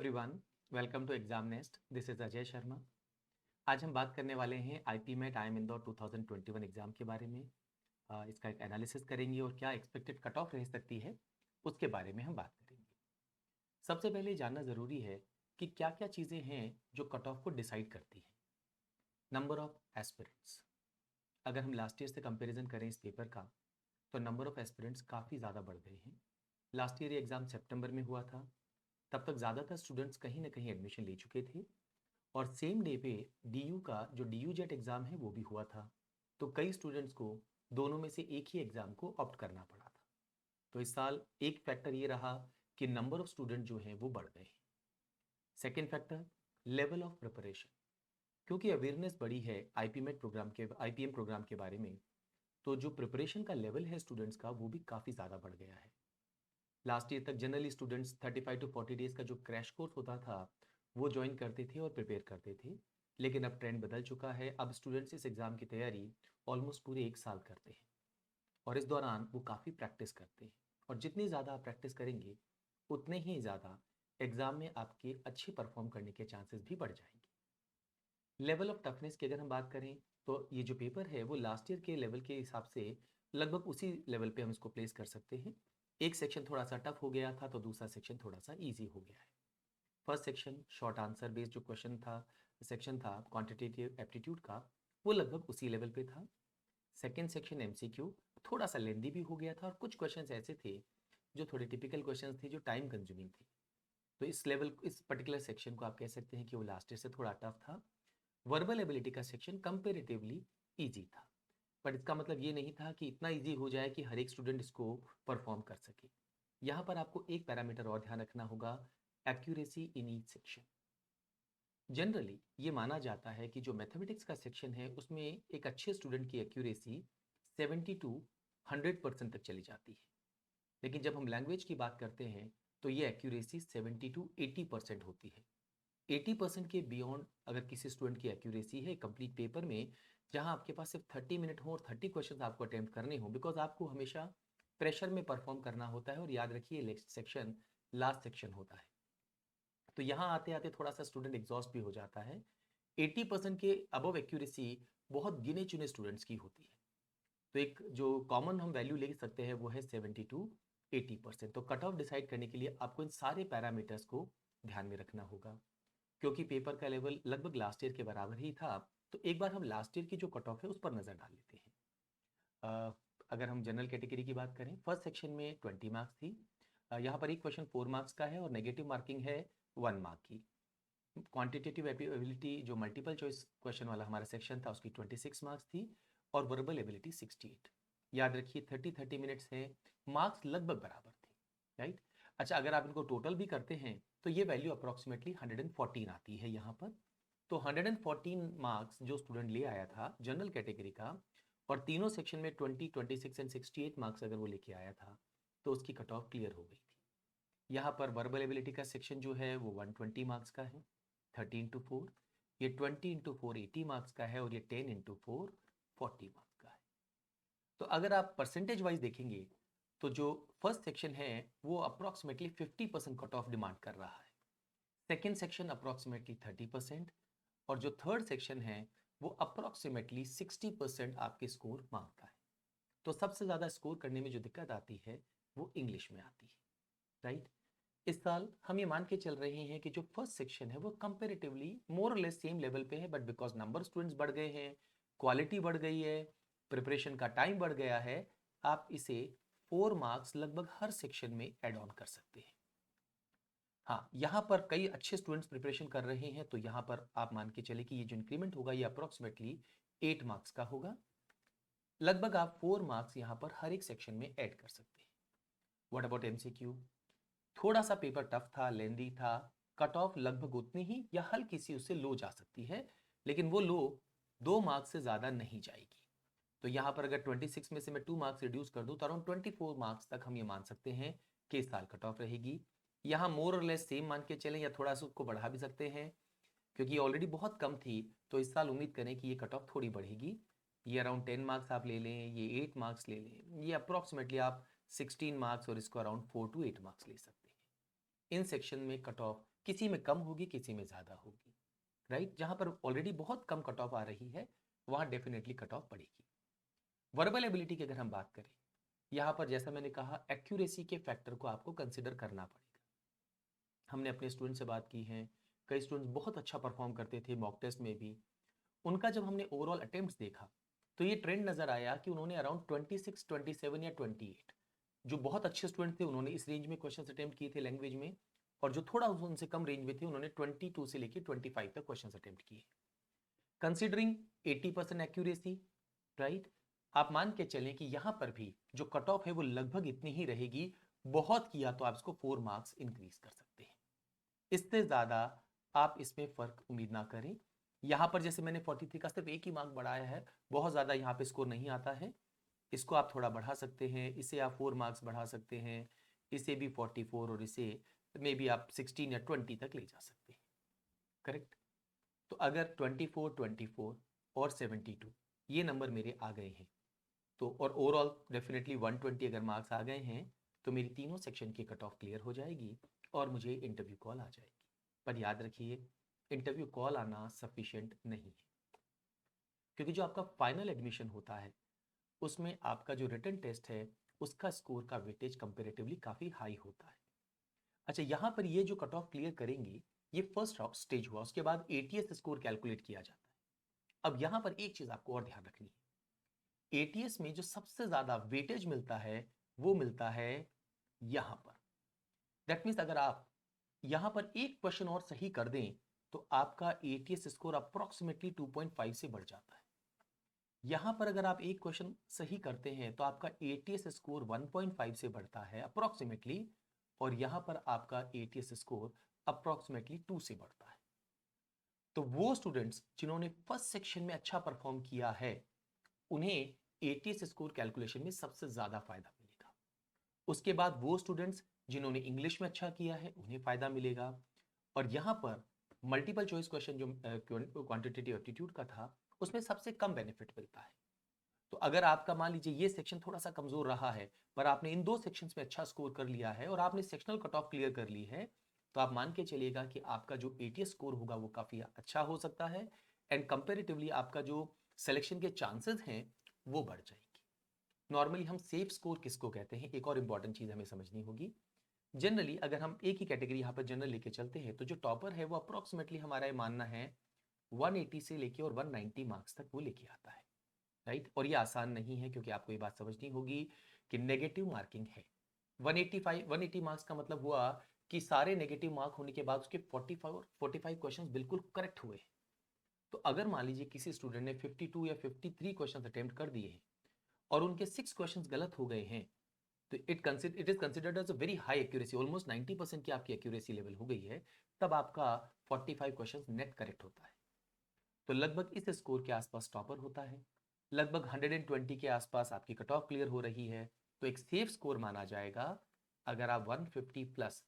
Everyone, welcome to exam nest. This is Ajay Sharma. आज हम बात करने वाले हैं IPMAT IIM Indore 2021 exam के बारे में। इसका एक एनालिसिस करेंगे और क्या एक्सपेक्टेड कट ऑफ रह सकती है उसके बारे में हम बात करेंगे। सबसे पहले जानना ज़रूरी है कि क्या क्या चीज़ें हैं जो कट ऑफ को डिसाइड करती हैं। नंबर ऑफ एस्पिरेंट्स, अगर हम लास्ट ईयर से कंपेरिजन करें इस पेपर का तो नंबर ऑफ एस्पिरेंट्स काफ़ी ज़्यादा बढ़ गए हैं। लास्ट ईयर ये एग्ज़ाम सितंबर में हुआ था, तब तक ज़्यादातर स्टूडेंट्स कहीं ना कहीं एडमिशन ले चुके थे और सेम डे पे डीयू का जो डीयू जेट एग्ज़ाम है वो भी हुआ था। तो कई स्टूडेंट्स को दोनों में से एक ही एग्ज़ाम को ऑप्ट करना पड़ा था। तो इस साल एक फैक्टर ये रहा कि नंबर ऑफ स्टूडेंट जो हैं वो बढ़ गए हैं। Second factor, level of preparation. क्योंकि अवेयरनेस बढ़ी है आईपीएम प्रोग्राम के बारे में, तो जो प्रिपरेशन का लेवल है स्टूडेंट्स का वो भी काफ़ी ज़्यादा बढ़ गया है। लास्ट ईयर तक जनरली स्टूडेंट्स 35 टू 40 डेज का जो क्रैश कोर्स होता था वो ज्वाइन करते थे और प्रिपेयर करते थे। लेकिन अब ट्रेंड बदल चुका है। अब स्टूडेंट्स इस एग्ज़ाम की तैयारी ऑलमोस्ट पूरे एक साल करते हैं और इस दौरान वो काफ़ी प्रैक्टिस करते हैं। और जितनी ज़्यादा आप प्रैक्टिस करेंगे उतने ही ज़्यादा एग्ज़ाम में आपके अच्छे परफॉर्म करने के चांसेस भी बढ़ जाएंगे। लेवल ऑफ टफनेस की अगर हम बात करें तो ये जो पेपर है वो लास्ट ईयर के लेवल के हिसाब से लगभग उसी लेवल पे हम इसको प्लेस कर सकते हैं। एक सेक्शन थोड़ा सा टफ हो गया था तो दूसरा सेक्शन थोड़ा सा इजी हो गया है। First section short answer based जो क्वेश्चन था, सेक्शन था क्वांटिटेटिव एप्टीट्यूड का, वो लगभग उसी लेवल पे था। सेकेंड सेक्शन एमसीक्यू थोड़ा सा लेंदी भी हो गया था और कुछ क्वेश्चंस ऐसे थे जो थोड़े टिपिकल क्वेश्चंस थे जो टाइम कंज्यूमिंग थे। तो इस पर्टिकुलर सेक्शन को आप कह सकते हैं कि वो लास्ट ईयर से थोड़ा टफ था। वर्बल एबिलिटी का सेक्शन कंपेरेटिवली ईजी था, पर इसका मतलब ये नहीं था कि इतना ईजी हो जाए कि हर एक स्टूडेंट इसको परफॉर्म कर सके। यहाँ पर आपको एक पैरामीटर और ध्यान रखना होगा, accuracy in each section. Generally ये माना जाता है कि जो मैथमेटिक्स का सेक्शन है उसमें एक अच्छे स्टूडेंट की एक्यूरेसी 70 टू 100% तक चली जाती है। लेकिन जब हम लैंग्वेज की बात करते हैं तो ये एक्यूरेसी 70 टू 80% होती है। 80% के बियॉन्ड अगर किसी स्टूडेंट की एक्यूरेसी है कंप्लीट पेपर में, जहां आपके पास सिर्फ 30 मिनट हो और 30 क्वेश्चन आपको अटेम्प्ट करने हो, बिकॉज आपको हमेशा प्रेशर में परफॉर्म करना होता है और याद रखिए नेक्स्ट सेक्शन लास्ट सेक्शन होता है। तो यहाँ आते आते थोड़ा सा स्टूडेंट एग्जॉस्ट भी हो जाता है। 80% के अबव एक्यूरेसी बहुत गिने चुने स्टूडेंट्स की होती है। तो एक जो कॉमन हम वैल्यू ले सकते हैं वो है 70 टू 80%। तो कट ऑफ डिसाइड करने के लिए आपको इन सारे पैरामीटर्स को ध्यान में रखना होगा। क्योंकि पेपर का लेवल लगभग लास्ट ईयर के बराबर ही था, तो एक बार हम लास्ट ईयर की जो कट ऑफ है उस पर नज़र डाल लेते हैं। अ, अगर हम जनरल कैटेगरी की बात करें, फर्स्ट सेक्शन में 20 मार्क्स थी। यहाँ पर एक क्वेश्चन 4 मार्क्स का है और नेगेटिव मार्किंग है 1 मार्क की। क्वांटिटेटिव एबिलिटी जो मल्टीपल चॉइस क्वेश्चन वाला हमारा सेक्शन था उसकी 26 मार्क्स थी और वर्बल एबिलिटी 68। याद रखिए 30 मिनट्स है, मार्क्स लगभग बराबर थे, राइट। अच्छा, अगर आप इनको टोटल भी करते हैं तो ये वैल्यू अप्रॉक्सीमेटली 114 आती है यहाँ पर। तो 114 मार्क्स जो स्टूडेंट ले आया था जनरल कैटेगरी का और तीनों सेक्शन में 20, 26 एंड 68 मार्क्स अगर वो लेके आया था तो उसकी कट ऑफ क्लियर हो गई थी। यहाँ पर वर्बल एबिलिटी का सेक्शन जो है वो 120 मार्क्स का है, 30 इंटू 4। ये 20 इंटू 4 80 मार्क्स का है और ये 10 इंटू 4 40 मार्क्स का है। तो अगर आप परसेंटेज वाइज देखेंगे तो जो फर्स्ट सेक्शन है वो अप्रॉक्सीमेटली 50% कट ऑफ डिमांड कर रहा है, सेकेंड सेक्शन अप्रॉक्सीमेटली 30% और जो थर्ड सेक्शन है वो अप्रॉक्सीमेटली 60% आपके स्कोर मांगता है। तो सबसे ज़्यादा स्कोर करने में जो दिक्कत आती है वो इंग्लिश में आती है, राइट। इस साल हम ये मान के चल रहे हैं कि जो फर्स्ट सेक्शन है वो कंपेरेटिवली मोर और लेस सेम लेवल पे है, बट बिकॉज नंबर स्टूडेंट्स बढ़ गए हैं, क्वालिटी बढ़ गई है, प्रिपरेशन का टाइम बढ़ गया है, आप इसे 4 मार्क्स लगभग हर सेक्शन में एड ऑन कर सकते हैं। हाँ, यहाँ पर कई अच्छे स्टूडेंट्स प्रिपरेशन कर रहे हैं तो यहाँ पर आप मान के चले कि ये जो इंक्रीमेंट होगा ये अप्रोक्सीमेटली 8 मार्क्स का होगा। लगभग आप 4 मार्क्स यहाँ पर हर एक सेक्शन में ऐड कर सकते हैं। What about MCQ? थोड़ा सा पेपर टफ था, लेंदी था, कट ऑफ लगभग उतनी ही या हल्की सी उससे लो जा सकती है, लेकिन वो लो 2 मार्क्स से ज़्यादा नहीं जाएगी। तो यहाँ पर अगर 26 में से मैं 2 मार्क्स रिड्यूस कर दूँ तो अराउंड 24 मार्क्स तक हम ये मान सकते हैं कि इस साल कट ऑफ रहेगी। यहाँ मोर और लेस सेम मान के चलें या थोड़ा सा उसको बढ़ा भी सकते हैं, क्योंकि ऑलरेडी बहुत कम थी। तो इस साल उम्मीद करें कि ये कट ऑफ थोड़ी बढ़ेगी। ये अराउंड 10 मार्क्स आप ले लें, ये 8 मार्क्स ले लें, ये अप्रॉक्सीमेटली आप 16 मार्क्स और इसको अराउंड 4 टू 8 मार्क्स ले सकते हैं। इन सेक्शन में कट ऑफ किसी में कम होगी, किसी में ज़्यादा होगी, राइट? जहाँ पर ऑलरेडी बहुत कम कट ऑफ आ रही है वहाँ डेफिनेटली कट ऑफ बढ़ेगी। वर्बल एबिलिटी की अगर हम बात करें, यहाँ पर जैसा मैंने कहा एक्यूरेसी के फैक्टर को आपको कंसिडर करना पड़ेगा। हमने अपने स्टूडेंट से बात की है, कई स्टूडेंट्स बहुत अच्छा परफॉर्म करते थे मॉक टेस्ट में भी। उनका जब हमने ओवरऑल अटेम्प्ट्स देखा तो ये ट्रेंड नजर आया कि उन्होंने अराउंड 26, 27 या 28, जो बहुत अच्छे स्टूडेंट थे उन्होंने इस रेंज में क्वेश्चन अटेम्प्ट किए थे लैंग्वेज में, और जो थोड़ा उनसे कम रेंज में थे उन्होंने 22 से लेकर 25 तक क्वेश्चन अटेम्प्ट किए। Considering 80% accuracy, right? आप मान के चलें कि यहां पर भी जो कट ऑफ है वो लगभग इतनी ही रहेगी, बहुत किया तो आप इसको 4 मार्क्स इंक्रीज कर सकते हैं। इससे ज्यादा आप इसमें फर्क उम्मीद ना करें। यहां पर जैसे मैंने 43 का सिर्फ एक ही मार्क बढ़ाया है, बहुत ज्यादा यहां पे स्कोर नहीं आता है। इसको आप थोड़ा बढ़ा सकते हैं, इसे आप 4 मार्क्स बढ़ा सकते हैं, इसे भी 44 और इसे मे बी आप 16 या 20 तक ले जा सकते हैं, करेक्ट? तो अगर 24, 24 और 72 ये नंबर मेरे आ गए हैं तो, और ओवरऑल डेफिनेटली 120 अगर मार्क्स आ गए हैं तो मेरी तीनों सेक्शन की कट ऑफ क्लियर हो जाएगी और मुझे इंटरव्यू कॉल आ जाएगी। पर याद रखिए, इंटरव्यू कॉल आना सफिशिएंट नहीं है, क्योंकि जो आपका फाइनल एडमिशन होता है उसमें आपका जो रिटन टेस्ट है उसका स्कोर का वेटेज कंपेरेटिवली काफ़ी हाई होता है। अच्छा, यहाँ पर ये जो कट ऑफ क्लियर करेंगे ये फर्स्ट स्टेज हुआ, उसके बाद एटीएस स्कोर कैलकुलेट किया जाता है। अब यहाँ पर एक चीज़ आपको और ध्यान रखनी है, एटीएस में जो सबसे ज़्यादा वेटेज मिलता है वो मिलता है यहाँ पर। दैट मीन्स अगर आप यहाँ पर एक क्वेश्चन और सही कर दें तो आपका एटीएस स्कोर अप्रोक्सीमेटली 2.5 से बढ़ जाता है। यहां पर अगर आप एक क्वेश्चन सही करते हैं तो आपका एटीएस स्कोर 1.5 से बढ़ता है अप्रोक्सीमेटली, और यहां पर आपका एटीएस स्कोर अप्रोक्सीमेटली 2 से बढ़ता है। तो वो स्टूडेंट्स जिन्होंने फर्स्ट सेक्शन में अच्छा परफॉर्म किया है उन्हें एटीएस स्कोर कैलकुलेशन में सबसे ज्यादा फायदा मिलेगा। उसके बाद वो स्टूडेंट्स जिन्होंने इंग्लिश में अच्छा किया है उन्हें फायदा मिलेगा। और यहां पर मल्टीपल चॉइस क्वेश्चन जो क्वांटिटेटिव एप्टीट्यूड का था उसमें सबसे कम बेनिफिट मिलता है। तो अगर आपका मान लीजिए ये सेक्शन थोड़ा सा कमजोर रहा है पर आपने इन दो सेक्शंस में अच्छा स्कोर कर लिया है और आपने सेक्शनल कट ऑफ क्लियर कर ली है, तो आप मान के चलिएगा कि आपका जो एटीएस स्कोर होगा वो काफी अच्छा हो सकता है, एंड कंपेरेटिवली आपका जो सिलेक्शन के चांसेस हैं वो बढ़ जाएंगे। नॉर्मली हम सेफ स्कोर किसको कहते हैं, एक और इंपॉर्टेंट चीज हमें समझनी होगी। जनरली अगर हम एक ही कैटेगरी यहाँ पर जनरल लेके चलते हैं तो जो टॉपर है वो अप्रोक्सीमेटली हमारा ये मानना है 180 से लेके और 190 मार्क्स तक वो लेके आता है, राइट? और ये आसान नहीं है क्योंकि आपको ये बात समझनी होगी कि नेगेटिव मार्किंग है। 180 मार्क्स का मतलब हुआ कि सारे नेगेटिव मार्क होने के बाद उसके 45 क्वेश्चंस बिल्कुल करेक्ट हुए। तो अगर मान लीजिए किसी स्टूडेंट ने 52 या 53 क्वेश्चंस अटेम्प्ट कर दिए हैं और उनके 6 क्वेश्चंस गलत हो गए हैं, तो it is considered as a very high accuracy, almost 90% की आपकी एक्यूरेसी लेवल हो गई है, तब आपका 45 क्वेश्चंस नेट करेक्ट होता है। तो लगभग इस स्कोर के आसपास टॉपर होता है, लगभग 120 के आसपास आपकी कट ऑफ क्लियर हो रही है, तो एक सेफ स्कोर माना जाएगा अगर आप 150 प्लस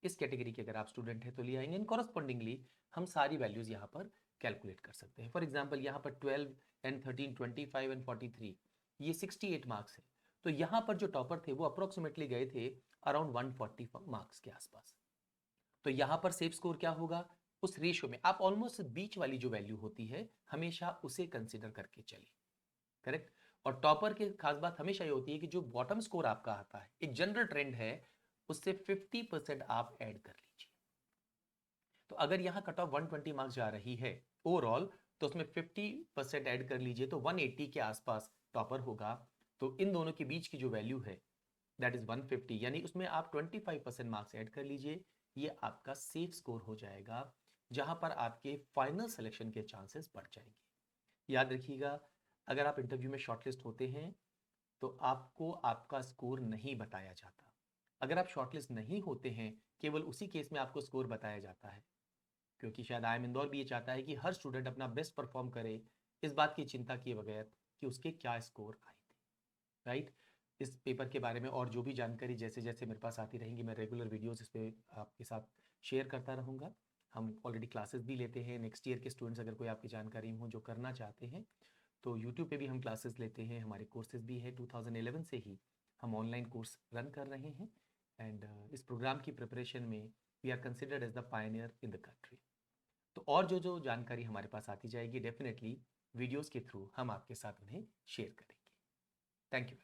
इस कैटेगरी के अगर आप स्टूडेंट हैं तो ले आएंगे। एंड कॉरस्पॉन्डिंगली हम सारी वैल्यूज यहाँ पर कैलकुलेट कर सकते हैं। फॉर एग्जाम्पल यहाँ पर 12 एंड 13, 25 एंड 43 ये 68 मार्क्स है, तो यहाँ पर जो टॉपर थे वो अप्रोक्सीमेटली गए थे अराउंड 140 मार्क्स के आसपास। तो यहाँ पर सेफ स्कोर क्या होगा, उस रेशियो में आप ऑलमोस्ट बीच वाली जो वैल्यू होती है हमेशा उसे कंसिडर करके चलिए, करेक्ट? और टॉपर की खास बात हमेशा ये होती है कि जो बॉटम स्कोर आपका आता है, एक जनरल ट्रेंड है, उससे 50% आप ऐड कर लीजिए। तो अगर यहां कट ऑफ 120 मार्क्स जा रही है ओवरऑल, तो उसमें 50% ऐड कर लीजिए तो 180 के आसपास टॉपर होगा। तो इन दोनों के बीच की जो वैल्यू है दैट इज 150, यानी उसमें आप 25% मार्क्स ऐड कर लीजिए, ये आपका सेफ स्कोर हो जाएगा, जहां पर आपके फाइनल सिलेक्शन के चांसेस बढ़ जाएंगे। याद रखिएगा, अगर आप इंटरव्यू में शॉर्टलिस्ट होते हैं तो आपको आपका स्कोर नहीं बताया जाता। अगर आप शॉर्टलिस्ट नहीं होते हैं केवल उसी केस में आपको स्कोर बताया जाता है, क्योंकि शायद आईआईएम इंदौर भी ये चाहता है कि हर स्टूडेंट अपना बेस्ट परफॉर्म करे, इस बात की चिंता किए बगैर कि उसके क्या स्कोर आए थे, राइट? इस पेपर के बारे में और जो भी जानकारी जैसे जैसे मेरे पास आती रहेंगी मैं रेगुलर वीडियोस इस पे आपके साथ शेयर करता रहूँगा। हम ऑलरेडी क्लासेस भी लेते हैं, नेक्स्ट ईयर के स्टूडेंट्स अगर कोई आपकी जानकारी हो जो करना चाहते हैं तो यूट्यूब पे भी हम क्लासेस लेते हैं, हमारे कोर्सेज भी है। 2011 से ही हम ऑनलाइन कोर्स रन कर रहे हैं, एंड इस प्रोग्राम की प्रिपरेशन में we are considered as the pioneer in the country. तो और जो जानकारी हमारे पास आती जाएगी डेफिनेटली वीडियोस के थ्रू हम आपके साथ उन्हें शेयर करेंगे। Thank you.